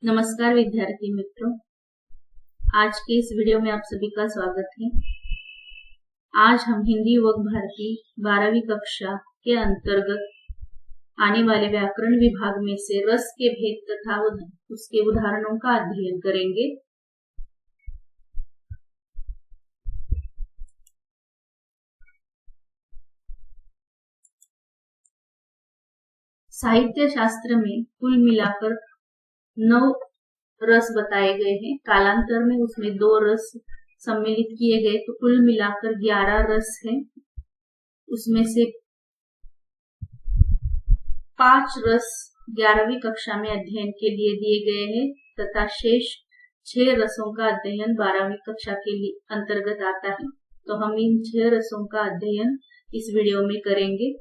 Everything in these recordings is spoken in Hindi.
नमस्कार विद्यार्थी मित्रों, आज के इस वीडियो में आप सभी का स्वागत है। आज हम हिंदी व भारती 12वीं कक्षा के अंतर्गत आने वाले व्याकरण विभाग में से रस के भेद तथा उसके उदाहरणों का अध्ययन करेंगे। साहित्य शास्त्र में कुल मिलाकर 9 रस बताए गए हैं। कालांतर में उसमें 2 रस सम्मिलित किए गए, तो कुल मिलाकर 11 रस हैं। उसमें से 5 रस 11वीं कक्षा में अध्ययन के लिए दिए गए हैं तथा शेष 6 रसों का अध्ययन 12वीं कक्षा के लिए अंतर्गत आता है। तो हम इन 6 रसों का अध्ययन इस वीडियो में करेंगे।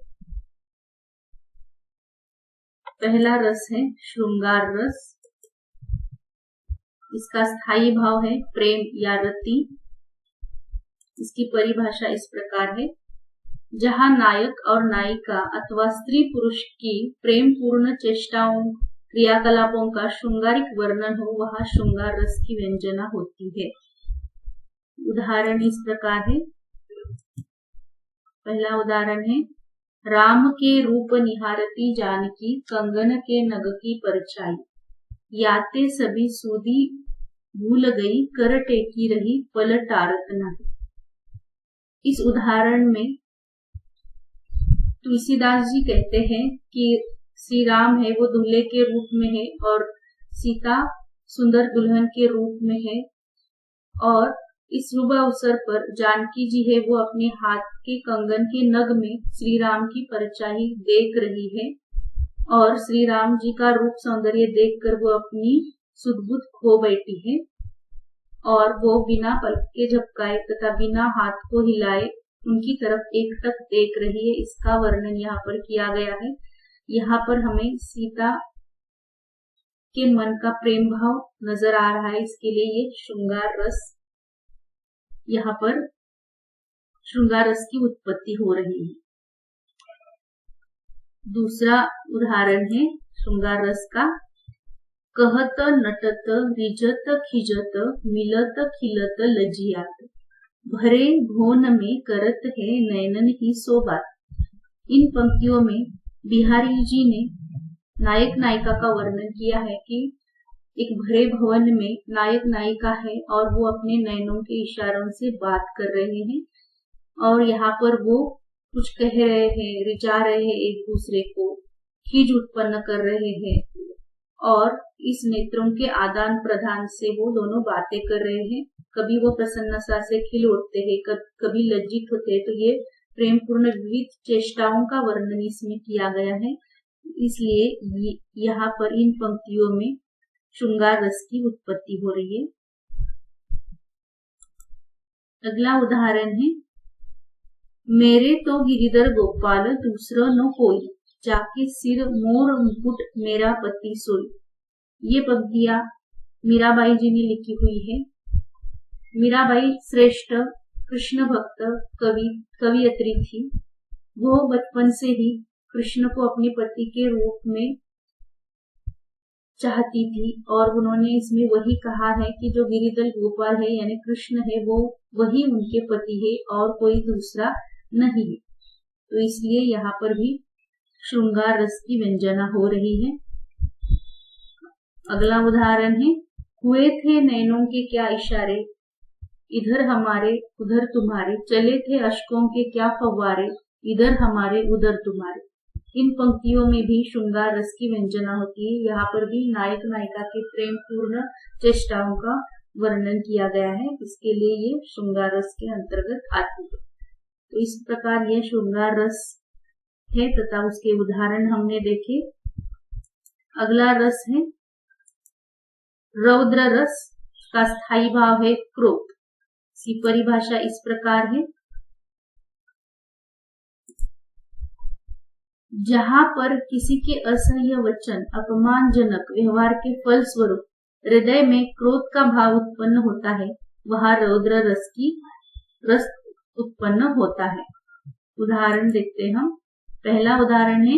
पहला रस है श्रृंगार रस। इसका स्थायी भाव है प्रेम या रति। इसकी परिभाषा इस प्रकार है, जहां नायक और नायिका अथवा स्त्री पुरुष की प्रेम पूर्ण चेष्टाओं क्रियाकलापों का श्रृंगारिक वर्णन हो, वहां श्रृंगार रस की व्यंजना होती है। उदाहरण इस प्रकार है। पहला उदाहरण है, राम के रूप निहारती जानकी, कंगन के नग की परछाई, याते सभी सूदी भूल गई, कर टेकी रही पल टारत नहीं। इस उदाहरण में तुलसीदास जी कहते हैं कि श्री राम है वो दूल्हे के रूप में है और सीता सुंदर दुल्हन के रूप में है, और इस शुभ अवसर पर जानकी जी है वो अपने हाथ के कंगन के नग में श्री राम की परछाई देख रही है, और श्री राम जी का रूप सौंदर्य देखकर वो अपनी सुध-बुध खो बैठी है, और वो बिना पलक के झपकाए तथा बिना हाथ को हिलाए उनकी तरफ एकटक देख रही है। इसका वर्णन यहाँ पर किया गया है। यहाँ पर हमें सीता के मन का प्रेम भाव नजर आ रहा है, इसके लिए ये श्रृंगार रस, यहाँ पर श्रृंगार रस की उत्पत्ति हो रही है। दूसरा उदाहरण है श्रृंगार रस का, कहत नटत रिजत खिजत, मिलत खिलत लजियात, भरे भोन में करत है नैनन ही सोबात। इन पंक्तियों में बिहारी जी ने नायक नायिका का वर्णन किया है कि एक भरे भवन में नायक नायिका है और वो अपने नैनों के इशारों से बात कर रहे हैं, और यहाँ पर वो कुछ कह रहे हैं, रिझा रहे हैं एक दूसरे को, खिज उत्पन्न कर रहे हैं, और इस नेत्रों के आदान प्रदान से वो दोनों बातें कर रहे हैं। कभी वो प्रसन्नता से खिल उठते हैं, कभी लज्जित होते हैं। तो ये प्रेम पूर्ण विविध चेष्टाओं का वर्णन इसमें किया गया है, इसलिए यहाँ पर इन पंक्तियों में श्रृंगार रस की उत्पत्ति हो रही है। अगला उदाहरण है, मेरे तो गिरिधर गोपाल दूसरा न कोई, जाके सिर मोर मुकुट मेरा पति सोई। ये पंक्तियां मीराबाई जी ने लिखी हुई है। मीराबाई श्रेष्ठ कृष्ण भक्त कवियत्री थी। वो बचपन से ही कृष्ण को अपने पति के रूप में चाहती थी, और उन्होंने इसमें वही कहा है कि जो गिरिधर गोपाल है यानी कृष्ण है वो वही उनके पति है और कोई दूसरा नहीं है। तो इसलिए यहाँ पर भी श्रृंगार रस की व्यंजना हो रही है। अगला उदाहरण है, हुए थे नैनों के क्या इशारे, इधर हमारे उधर तुम्हारे, चले थे अश्कों के क्या फव्वारे, इधर हमारे उधर तुम्हारे। इन पंक्तियों में भी श्रृंगार रस की व्यंजना होती है। यहाँ पर भी नायक नायिका के प्रेम पूर्ण चेष्टाओं का वर्णन किया गया है, इसके लिए ये श्रृंगार रस के अंतर्गत आती है। तो इस प्रकार यह श्रृंगार रस है तथा उसके उदाहरण हमने देखे। अगला रस है रौद्र रस। का स्थायी भाव है क्रोध। इसकी परिभाषा इस प्रकार है, जहां पर किसी के असह्य वचन अपमानजनक व्यवहार के फलस्वरूप हृदय में क्रोध का भाव उत्पन्न होता है, वहां रौद्र रस उत्पन्न होता है। उदाहरण देखते हैं हम। पहला उदाहरण है,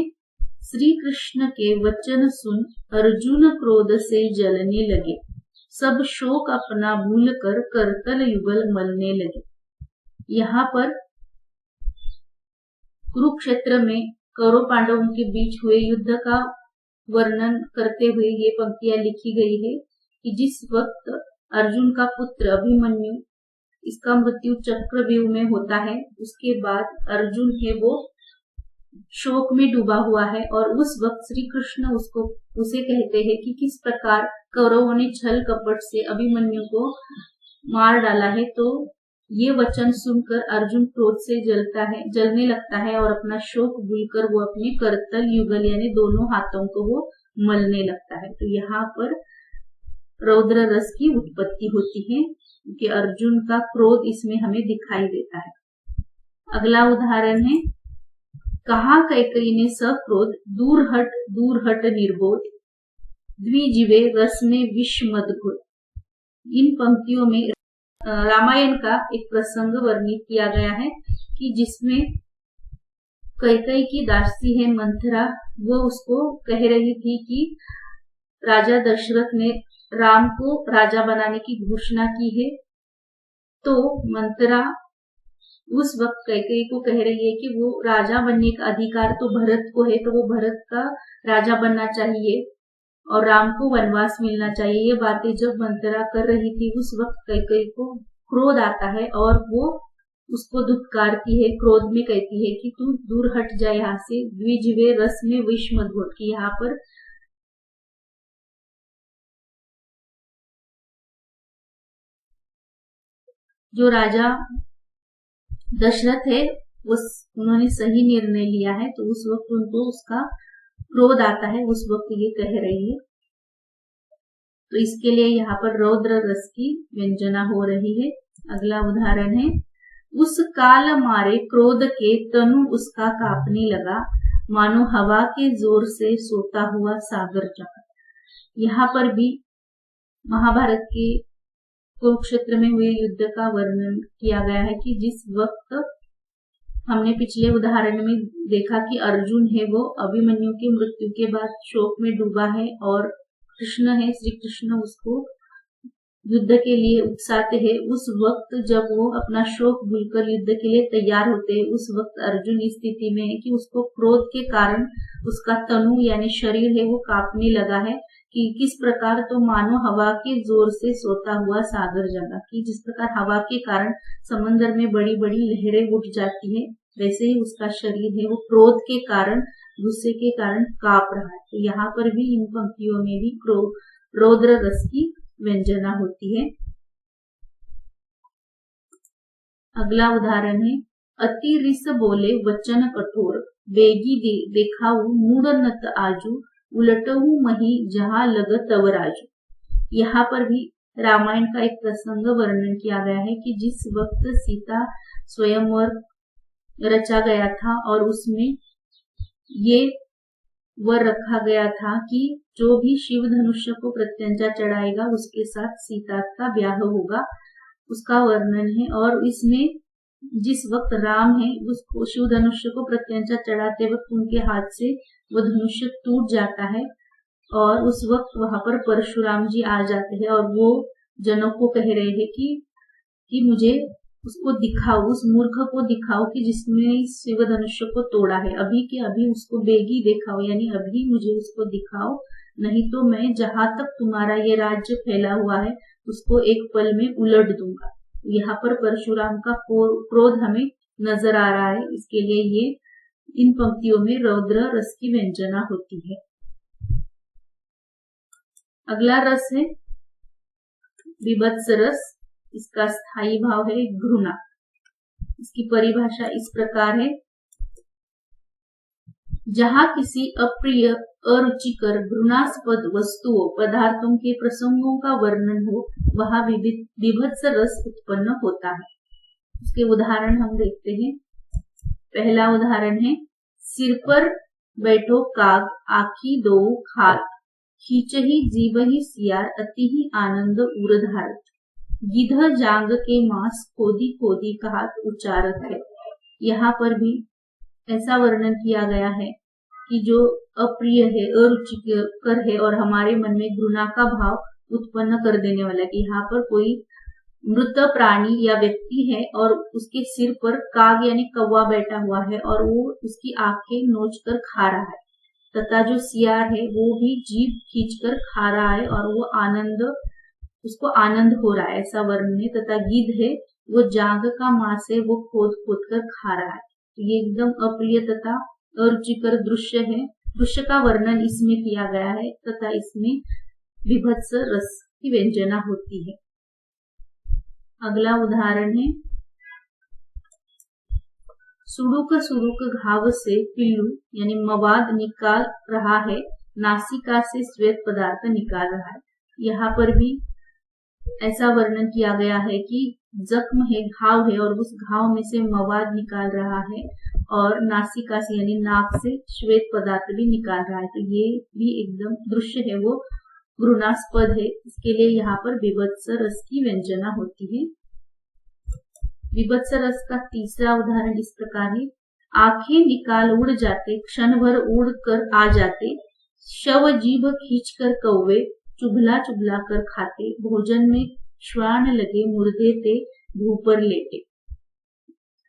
श्री कृष्ण के वचन सुन अर्जुन क्रोध से जलने लगे, सब शोक अपना भूलकर करतल युगल मलने लगे। यहाँ पर कुरुक्षेत्र में कौरव पांडवों के बीच हुए युद्ध का वर्णन करते हुए ये पंक्तियां लिखी गई है कि जिस वक्त अर्जुन का पुत्र अभिमन्यु इसका मृत्यु चक्रव्यूह में होता है, उसके बाद अर्जुन है वो शोक में डूबा हुआ है और उस वक्त श्री कृष्ण उसे कहते हैं कि किस प्रकार कौरवों ने छल कपट से अभिमन्यु को मार डाला है। तो ये वचन सुनकर अर्जुन क्रोध से जलने लगता है और अपना शोक भूलकर वो अपने करतल युगल यानी दोनों हाथों को वो मलने लगता है। तो यहाँ पर रौद्र रस की उत्पत्ति होती है कि अर्जुन का क्रोध इसमें हमें दिखाई देता है। अगला उदाहरण है, कहा कैकई ने सक्रोध दूर हट निर्बोध, द्विजीवे रस में विष मद घोल। इन पंक्तियों में रामायण का एक प्रसंग वर्णित किया गया है कि जिसमें कैकई की दासी है मंथरा, वो उसको कह रही थी कि राजा दशरथ ने राम को राजा बनाने की घोषणा की है। तो मंथरा उस वक्त कैकई को कह रही है कि वो राजा बनने का अधिकार तो भरत को है, तो वो भरत का राजा बनना चाहिए और राम को वनवास मिलना चाहिए। ये बातें जब मंथरा कर रही थी उस वक्त कैकई को क्रोध आता है और वो उसको धुतकारती है, क्रोध में कहती है कि तू दूर हट जाए यहाँ से, द्विजीवे रस में विष मत घोल। कि यहाँ पर जो राजा दशरथ है उन्होंने सही निर्णय लिया है, तो उस वक्त उनको उसका क्रोध आता है, उस वक्त ये कह रही है। तो इसके लिए यहाँ पर रौद्र रस की व्यंजना हो रही है। अगला उदाहरण है, उस काल मारे क्रोध के तनु उसका कांपने लगा, मानो हवा के जोर से सोता हुआ सागर चका। यहाँ पर भी महाभारत के कुरुक्षेत्र में हुए युद्ध का वर्णन किया गया है कि जिस वक्त हमने पिछले उदाहरण में देखा कि अर्जुन है वो अभिमन्यु की मृत्यु के बाद शोक में डूबा है और कृष्ण है श्री कृष्ण उसको युद्ध के लिए उकसाते हैं। उस वक्त जब वो अपना शोक भूलकर युद्ध के लिए तैयार होते हैं, उस वक्त अर्जुन इस स्थिति में है कि उसको क्रोध के कारण उसका तनु यानी शरीर है वो कांपने लगा है कि किस प्रकार तो मानो हवा के जोर से सोता हुआ सागर जगा। कि जिस प्रकार हवा के कारण समंदर में बड़ी बड़ी लहरें उठ जाती है, वैसे ही उसका शरीर है वो क्रोध के कारण गुस्से के कारण कांप रहा है। तो यहाँ पर भी इन पंक्तियों में भी रौद्र रस की व्यंजना होती है। अगला उदाहरण है, अति रिस बोले वचन कठोर, बेगी देखाऊ मूड नत आजू, उलटहू मही जहां लगत तवराजू। यहाँ पर भी रामायण का एक प्रसंग वर्णन किया गया है कि जिस वक्त सीता स्वयंवर रचा गया था और उसमें ये वर रखा गया था कि जो भी शिव धनुष्य को प्रत्यंचा चढ़ाएगा उसके साथ सीता का ब्याह होगा, उसका वर्णन है। और इसमें जिस वक्त राम है उसको शिव धनुष्य को प्रत्यंचा चढ़ाते वक्त उनके हाथ से वो धनुष्य टूट जाता है और उस वक्त वहां पर परशुराम जी आ जाते हैं और वो जनों को कह रहे हैं कि मुझे उसको दिखाओ, उस मूर्ख को दिखाओ कि जिसने शिव धनुष्य को तोड़ा है, अभी के अभी उसको बेगी दिखाओ, यानी अभी मुझे उसको दिखाओ, नहीं तो मैं जहां तक तुम्हारा ये राज्य फैला हुआ है उसको एक पल में उलट दूंगा। यहाँ पर परशुराम का क्रोध हमें नजर आ रहा है, इसके लिए ये इन पंक्तियों में रौद्र रस की व्यंजना होती है। अगला रस है विभत्स रस, इसका स्थायी भाव है घृणा। इसकी परिभाषा इस प्रकार है, जहां किसी अप्रिय अरुचिकर घृणास्पद वस्तुओं पदार्थों के प्रसंगों का वर्णन हो वहां विभत्स रस उत्पन्न होता है। उसके उदाहरण हम देखते हैं। पहला उदाहरण है, सिर पर बैठो काग आखी दो खात, खींचही जीवही सियार अति ही आनंद उरधारत, गिध जांग के मांस खोदी खोदी कहात उचारत है। यहाँ पर भी ऐसा वर्णन किया गया है कि जो अप्रिय है, अरुचिकर है और हमारे मन में घृणा का भाव उत्पन्न कर देने वाला है। यहाँ पर कोई मृत प्राणी या व्यक्ति है और उसके सिर पर काग यानी कौवा बैठा हुआ है और वो उसकी आंखें नोचकर खा रहा है, तथा जो सियार है वो भी जीभ खींचकर खा रहा है और वो उसको आनंद हो रहा है, ऐसा वर्णन है। तथा गिद्ध है वो जांघ का मांस है वो खोद खोद कर खा रहा है। तो ये एकदम अप्रिय तथा अरुचिकर दृश्य है। दृश्य का वर्णन इसमें किया गया है तथा इसमें विभत्स रस की व्यंजना होती है। अगला उदाहरण है, सुडुक सुडुक घाव से पिल्लू यानी मवाद निकाल रहा है, नासिका से श्वेत पदार्थ निकाल रहा है। यहाँ पर भी ऐसा वर्णन किया गया है कि जख्म है, घाव है और उस घाव में से मवाद निकाल रहा है और नासिका से यानी नाक से श्वेत पदार्थ भी निकाल रहा है। तो ये भी एकदम दृश्य है वो घृणास्पद है। इसके लिए यहाँ पर विभत्स रस की व्यंजना होती है। विभत्स रस का तीसरा उदाहरण इस प्रकार है, आंखें निकाल उड़ जाते, क्षण भर उड़ कर आ जाते, शव जीभ खींच कर कौवे चुभला चुभला कर खाते, भोजन में श्वान लगे मुर्दे ते भू पर लेटे।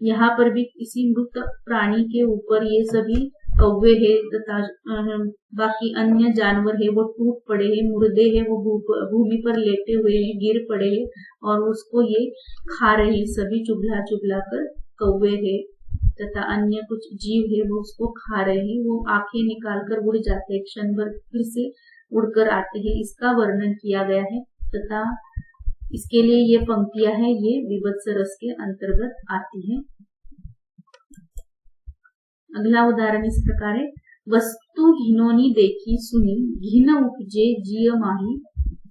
यहाँ पर भी किसी मृत प्राणी के ऊपर ये सभी कौवे है तथा बाकी अन्य जानवर है वो टूट पड़े हैं, मुर्दे है वो भूमि पर लेटे हुए हैं, गिर पड़े हैं और उसको ये खा रहे हैं, सभी चुभला चुभला कर कौवे है तथा अन्य कुछ जीव है वो उसको खा रहे हैं। वो आंखें निकाल कर उड़ जाते हैं, क्षण भर फिर से उड़कर आते हैं, इसका वर्णन किया गया है तथा इसके लिए ये पंक्तियां हैं ये विभत्स रस के अंतर्गत आती है। अगला उदाहरण इस प्रकार है, वस्तु घिनौनी देखी सुनी, घिन उपजे जिय माही,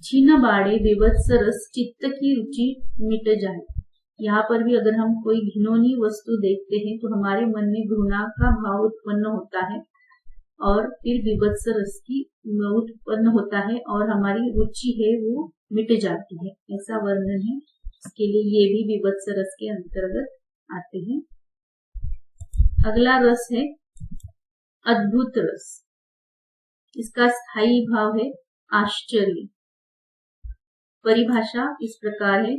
छीन बाड़े विभत्स रस, चित्त की रुचि मिट जाए। यहाँ पर भी अगर हम कोई घिनौनी वस्तु देखते हैं तो हमारे मन में घृणा का भाव उत्पन्न होता है और फिर विभत्स रस की उत्पन्न होता है और हमारी रुचि है वो मिट जाती है, ऐसा वर्णन है। इसके लिए ये भी विभत्स रस के अंतर्गत आते हैं। अगला रस है अद्भुत रस। इसका स्थायी भाव है आश्चर्य। परिभाषा इस प्रकार है,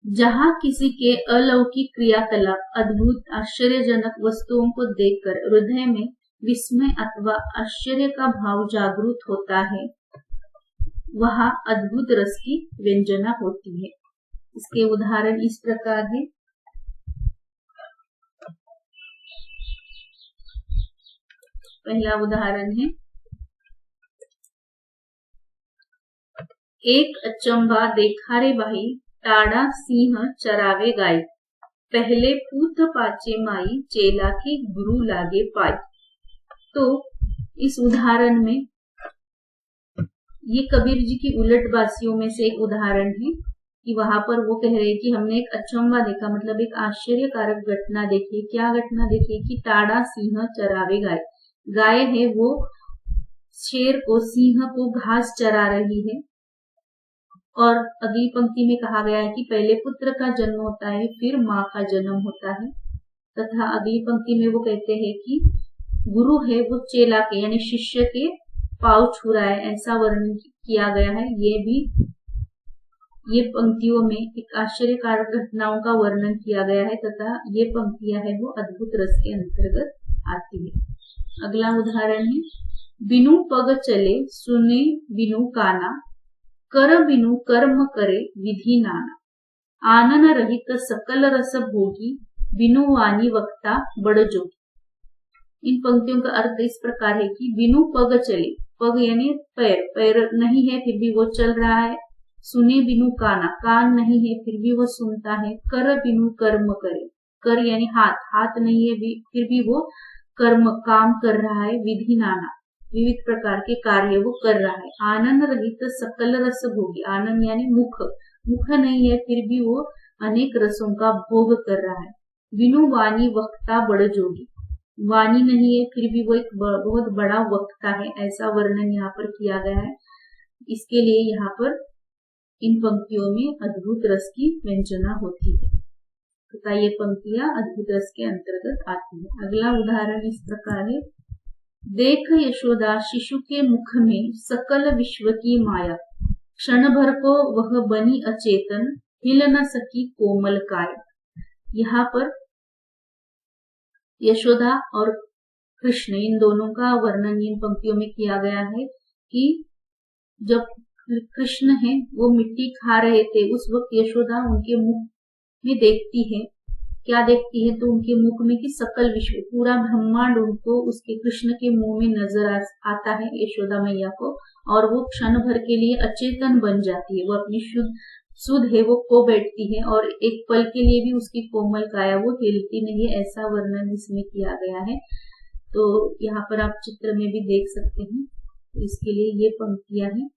जहां किसी के अलौकिक क्रियाकलाप, अद्भुत आश्चर्यजनक वस्तुओं को देखकर हृदय में विस्मय अथवा आश्चर्य का भाव जागृत होता है, वहां अद्भुत रस की व्यंजना होती है। इसके उदाहरण इस प्रकार है, पहला उदाहरण है, एक अचंबा देखा रे भाई, टाड़ा सिंह चरावे गाय, पहले पूत पाचे माई, चेला की गुरु लागे पाई। तो इस उदाहरण में ये कबीर जी की उलटबासियों में से एक उदाहरण है कि वहां पर वो कह रहे हैं कि हमने एक अचंबा देखा, मतलब एक आश्चर्यकारक घटना देखी। क्या घटना देखी कि टाड़ा सिंह चरावे गाय, गाय है वो शेर को, सिंह को घास चरा रही है। और अगली पंक्ति में कहा गया है कि पहले पुत्र का जन्म होता है, फिर माँ का जन्म होता है। तथा अगली पंक्ति में वो कहते हैं कि गुरु है वो चेला के यानी शिष्य के पाँव छू रहा है, ऐसा वर्णन किया गया है। ये पंक्तियों में एक आश्चर्यकारक घटनाओं का वर्णन किया गया है तथा ये पंक्तियां है वो अद्भुत रस के अंतर्गत आती है। अगला उदाहरण है, बिनु पग चले सुने बिनु काना, कर बिनु कर्म करे विधि नाना, आनन रहित सकल रस भोगी, बिनु वाणी वक्ता बड़ जोगी। इन पंक्तियों का अर्थ इस प्रकार है कि बिनु पग चले, पग यानी पैर, पैर नहीं है फिर भी वो चल रहा है। सुने बिनु काना, कान नहीं है फिर भी वो सुनता है। कर बिनु कर्म करे, कर यानी हाथ, हाथ नहीं है फिर भी वो कर्म काम कर रहा है। विधि नाना, विविध प्रकार के कार्य वो कर रहा है। आनंद रहित सकल रस भोगी, आनंद यानी मुख, मुख नहीं है फिर भी वो अनेक रसों का भोग कर रहा है। बिनु वाणी वक्ता बड़ जोगी, वाणी नहीं है फिर भी वो एक बहुत बड़ा वक्ता है, ऐसा वर्णन यहाँ पर किया गया है। इसके लिए यहाँ पर इन पंक्तियों में अद्भुत रस की व्यंजना होती है। तथा ये पंक्तियां अद्भुत रस के अंतर्गत आती है। अगला उदाहरण इस प्रकार है। देख यशोदा शिशु के मुख में सकल विश्व की माया, क्षण भर को वह बनी अचेतन, हिल न सकी कोमल काय। यहाँ पर यशोदा और कृष्ण इन दोनों का वर्णन इन पंक्तियों में किया गया है कि जब कृष्ण है वो मिट्टी खा रहे थे, उस वक्त यशोदा उनके मुख में देखती है। क्या देखती है? तो उनके मुख में कि सकल विश्व, पूरा ब्रह्मांड उनको उसके कृष्ण के मुंह में नजर आता है यशोदा मैया को, और वो क्षण भर के लिए अचेतन बन जाती है। वो अपनी सुध है वो खो बैठती है और एक पल के लिए भी उसकी कोमल काया वो हिलती नहीं है, ऐसा वर्णन इसमें किया गया है। तो यहाँ पर आप चित्र में भी देख सकते हैं। तो इसके लिए ये पंक्तियां हैं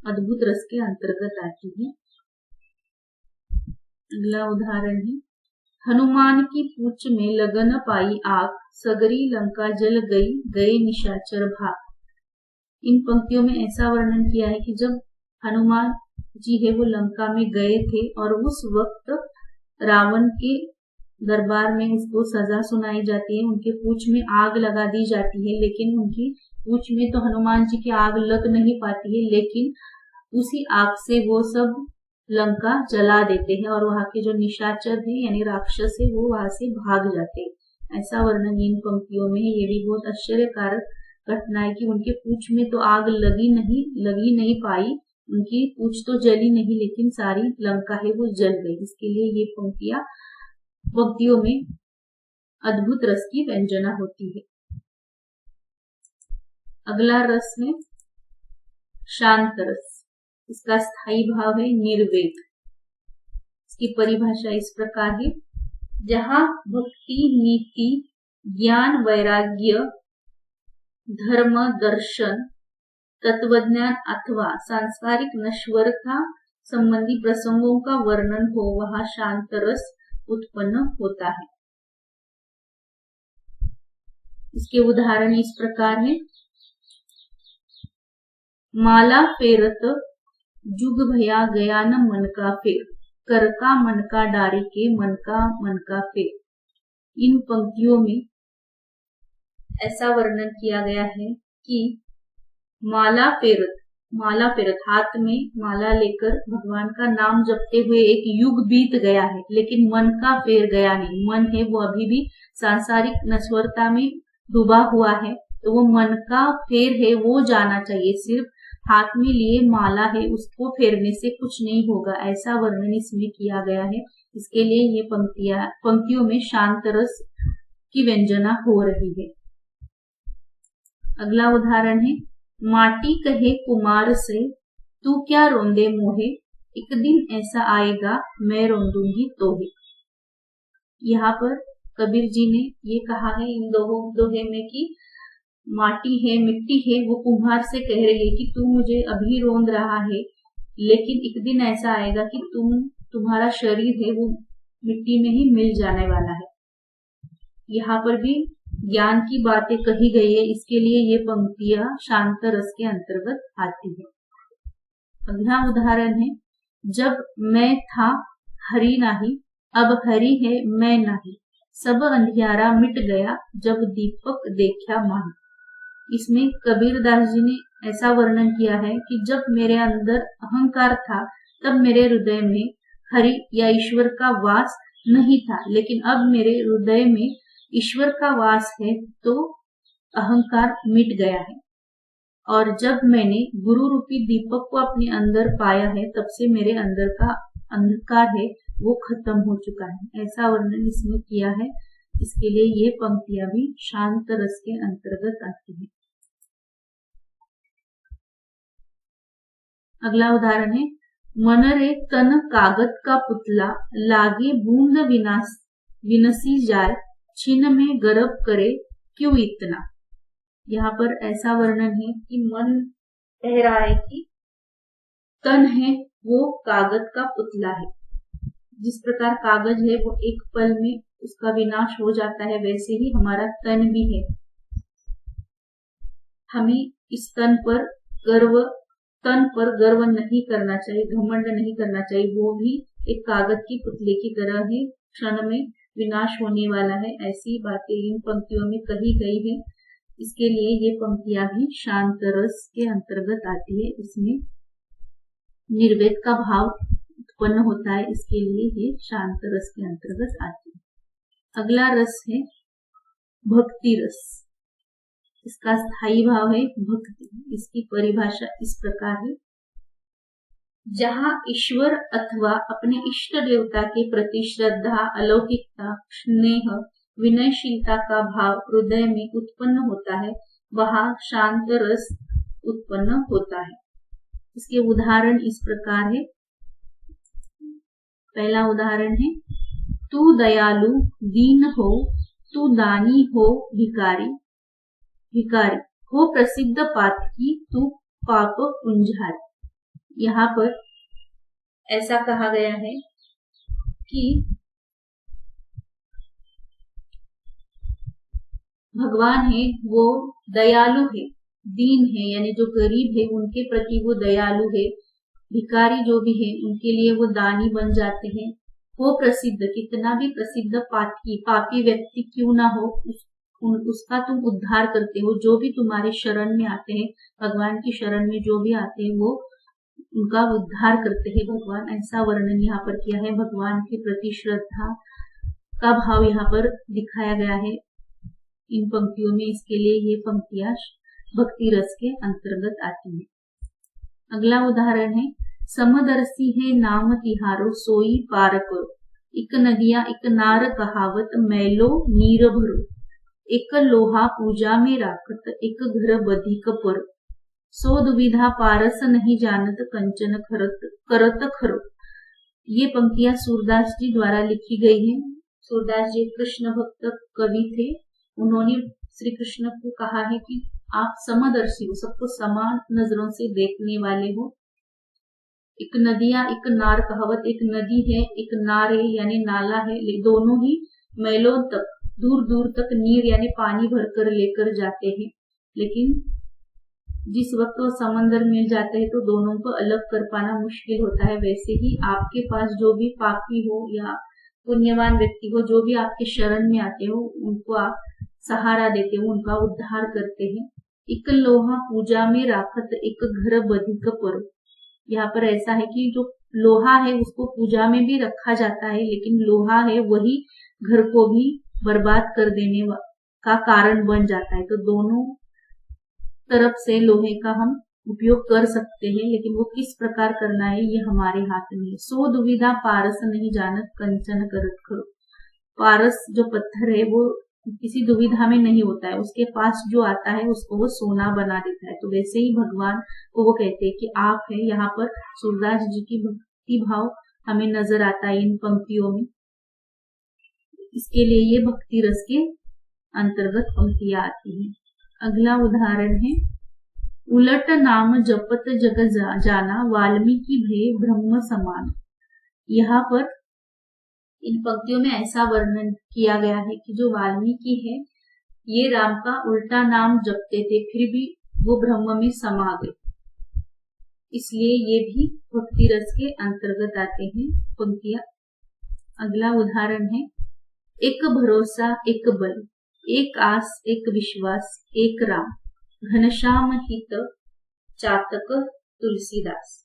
अद्भुत रस के अंतर्गत आती है। अगला उदाहरण है। हनुमान की पूंछ में लगन पाई आग, सगरी लंका जल गई, गए निशाचर भाग। इन पंक्तियों में ऐसा वर्णन किया है कि जब हनुमान जी है वो लंका में गए थे और उस वक्त रावण के दरबार में उसको सजा सुनाई जाती है, उनके पूंछ में आग लगा दी जाती है, लेकिन उनकी पूंछ में तो हनुमान जी की आग लग नहीं पाती है, लेकिन उसी आग से वो सब लंका जला देते हैं और वहां के जो निशाचर है यानी राक्षस है वो वहां से भाग जाते हैं। ऐसा वर्णन इन पंक्तियों में है। ये भी बहुत आश्चर्यकारक घटना है कि उनके पूंछ में तो आग लगी नहीं पाई, उनकी पूंछ तो जली नहीं, लेकिन सारी लंका है वो जल गई। इसके लिए ये पंक्तियों में अद्भुत रस की व्यंजना होती है। अगला रस है शांत रस। इसका स्थायी भाव है निर्वेद। इसकी परिभाषा इस प्रकार है। जहां भक्ति, नीति, ज्ञान, वैराग्य, धर्म, दर्शन, तत्वज्ञान अथवा सांसारिक नश्वरता संबंधी प्रसंगों का वर्णन हो, वहां शांत रस उत्पन्न होता है। इसके उदाहरण इस प्रकार हैं। माला फेरत जुग भया गया न मन का फेर, कर का मन का डारी के मन का फेर। इन पंक्तियों में ऐसा वर्णन किया गया है कि माला फेरत हाथ में माला लेकर भगवान का नाम जपते हुए एक युग बीत गया है, लेकिन मन का फेर गया नहीं। मन है वो अभी भी सांसारिक नश्वरता में डूबा हुआ है, तो वो मन का फेर है वो जाना चाहिए। सिर्फ हाथ में लिए माला है उसको फेरने से कुछ नहीं होगा, ऐसा वर्णन इसमें किया गया है। इसके लिए ये पंक्तियों में शांत रस की व्यंजना हो रही है। अगला उदाहरण है। माटी कहे कुमार से, तू क्या रोंदे मोहे, एक दिन ऐसा आएगा मैं रोंदूंगी तोहे। यहाँ पर कबीर जी ने ये कहा है इन दोहे में कि माटी है, मिट्टी है, वो कुम्हार से कह रही है कि तू मुझे अभी रोंद रहा है, लेकिन एक दिन ऐसा आएगा कि तुम्हारा शरीर है वो मिट्टी में ही मिल जाने वाला है। यहाँ पर भी ज्ञान की बातें कही गई है, इसके लिए ये पंक्तियां शांत रस के अंतर्गत आती है। अगला उदाहरण है। जब मैं था हरि नाही, अब हरि है मैं नाही, सब अंधियारा मिट गया, जब दीपक देखा माही। इसमें कबीरदास जी ने ऐसा वर्णन किया है कि जब मेरे अंदर अहंकार था तब मेरे हृदय में हरि या ईश्वर का वास नहीं था, लेकिन अब मेरे हृदय में ईश्वर का वास है तो अहंकार मिट गया है। और जब मैंने गुरु रूपी दीपक को अपने अंदर पाया है तब से मेरे अंदर का अंधकार है वो खत्म हो चुका है, ऐसा वर्णन इसमें किया है। इसके लिए ये पंक्तियां भी शांत रस के अंतर्गत आती है। अगला उदाहरण है। मन रे तन कागज का पुतला, लागे बूंद विनसी जाए, छिन में गर्भ करे क्यों इतना। यहाँ पर ऐसा वर्णन है कि मन कह रहा है कि तन है वो कागज का पुतला है। जिस प्रकार कागज है वो एक पल में उसका विनाश हो जाता है, वैसे ही हमारा तन भी है। हमें इस तन पर गर्व नहीं करना चाहिए, घमंड नहीं करना चाहिए। वो भी एक कागज की पुतले की तरह है, क्षण में विनाश होने वाला है। ऐसी बातें इन पंक्तियों में कही गई है। इसके लिए ये पंक्तियां भी शांत रस के अंतर्गत आती है। इसमें निर्वेद का भाव उत्पन्न होता है, इसके लिए ये शांत रस के अंतर्गत आती है। अगला रस है भक्ति रस। इसका स्थायी भाव है भक्ति। इसकी परिभाषा इस प्रकार है, जहाँ ईश्वर अथवा अपने इष्ट देवता के प्रति श्रद्धा, अलौकिकता, स्नेह, विनयशीलता का भाव हृदय में उत्पन्न होता है, वहाँ शांत रस उत्पन्न होता है। इसके उदाहरण इस प्रकार है। पहला उदाहरण है, तू दयालु दीन हो, तू दानी हो भिकारी, भिकारी हो प्रसिद्ध पातकी, तू पाप पुंजारी। यहाँ पर ऐसा कहा गया है कि भगवान है वो दयालु है, दीन है यानी जो गरीब है उनके प्रति वो दयालु है, भिकारी जो भी है उनके लिए वो दानी बन जाते हैं। वो प्रसिद्ध, कितना भी प्रसिद्ध पापी व्यक्ति क्यों ना हो, उसका तुम उद्धार करते हो। जो भी तुम्हारे शरण में आते हैं, भगवान की शरण में जो भी आते हैं वो उनका उद्धार करते हैं भगवान। ऐसा वर्णन यहाँ पर किया है। भगवान के प्रति श्रद्धा का भाव यहाँ पर दिखाया गया है इन पंक्तियों में। इसके लिए ये पंक्तियां भक्ति रस के अंतर्गत आती है। अगला उदाहरण है, समदर्शी है नाम तिहारो सोई पार करो, एक नदिया एक नार कहावत मैलो नीर भरो, एक लोहा पूजा में राखत एक घर बधिक पर, सो दुविधा पारस नहीं जानत कंचन करत खरो। ये पंक्तियां सूरदास जी द्वारा लिखी गई हैं। सूरदास जी कृष्ण भक्त कवि थे। उन्होंने श्री कृष्ण को कहा है कि आप समदर्शी हो, सबको समान नजरों से देखने वाले हो। एक नदिया एक नार कहावत, एक नदी है एक नार है यानी नाला है, दोनों ही मैलों तक दूर दूर तक नीर यानी पानी भरकर लेकर जाते हैं, लेकिन जिस वक्त वो समंदर मिल जाते हैं तो दोनों को अलग कर पाना मुश्किल होता है। वैसे ही आपके पास जो भी पापी हो या पुण्यवान व्यक्ति हो, जो भी आपके शरण में आते हो, उनको आप सहारा देते हो, उनका उद्धार करते हैं। एक लोहा पूजा में राखत एक घर बधिक पर। यहाँ पर ऐसा है कि जो लोहा है उसको पूजा में भी रखा जाता है, लेकिन लोहा है वही घर को भी बर्बाद कर देने का कारण बन जाता है। तो दोनों तरफ से लोहे का हम उपयोग कर सकते हैं, लेकिन वो किस प्रकार करना है ये हमारे हाथ में है। सो दुविधा पारस नहीं जानत कंचन करत खरो। पारस जो पत्थर है वो किसी दुविधा में नहीं होता है, उसके पास जो आता है उसको वो सोना बना देता है। तो वैसे ही भगवान को वो कहते हैं कि आप है। यहाँ पर सूरदास जी की भक्ति भाव हमें नजर आता है इन पंक्तियों में। इसके लिए ये भक्ति रस के अंतर्गत पंक्तियां आती है। अगला उदाहरण है, उलट नाम जपत जग जाना, वाल्मीकि भय ब्रह्म समान। यहाँ पर इन पंक्तियों में ऐसा वर्णन किया गया है कि जो वाल्मीकि है ये राम का उल्टा नाम जपते थे, फिर भी वो ब्रह्म में समा गए, इसलिए ये भी भक्ति रस के अंतर्गत आते हैं पंक्तियां। अगला उदाहरण है, एक भरोसा एक बल, एक आस एक विश्वास एक राम, घनश्याम हित चातक तुलसीदास।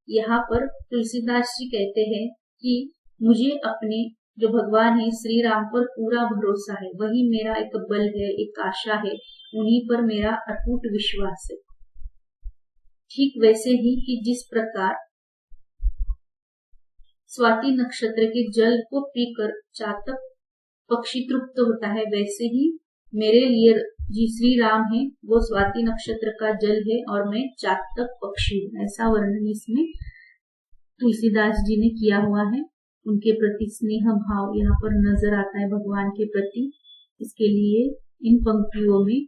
यहाँ पर तुलसीदास जी कहते हैं कि मुझे अपने जो भगवान है श्री राम पर पूरा भरोसा है, वही मेरा एक बल है, एक आशा है, उन्हीं पर मेरा अटूट विश्वास है। ठीक वैसे ही कि जिस प्रकार स्वाति नक्षत्र के जल को पीकर चातक पक्षी तृप्त होता है, वैसे ही मेरे लिए जी श्री राम है वो स्वाति नक्षत्र का जल है और मैं चातक पक्षी हूँ। ऐसा वर्णन इसमें तुलसीदास जी ने किया हुआ है। उनके प्रति स्नेह भाव यहाँ पर नजर आता है भगवान के प्रति। इसके लिए इन पंक्तियों में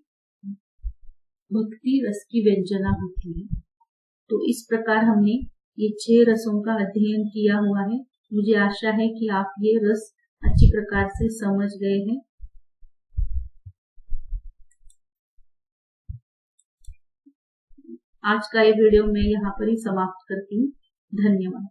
भक्ति रस की व्यंजना होती है। तो इस प्रकार हमने ये 6 रसों का अध्ययन किया हुआ है। मुझे आशा है कि आप ये रस अच्छी प्रकार से समझ गए हैं। आज का ये वीडियो मैं यहाँ पर ही समाप्त करती हूँ। धन्यवाद।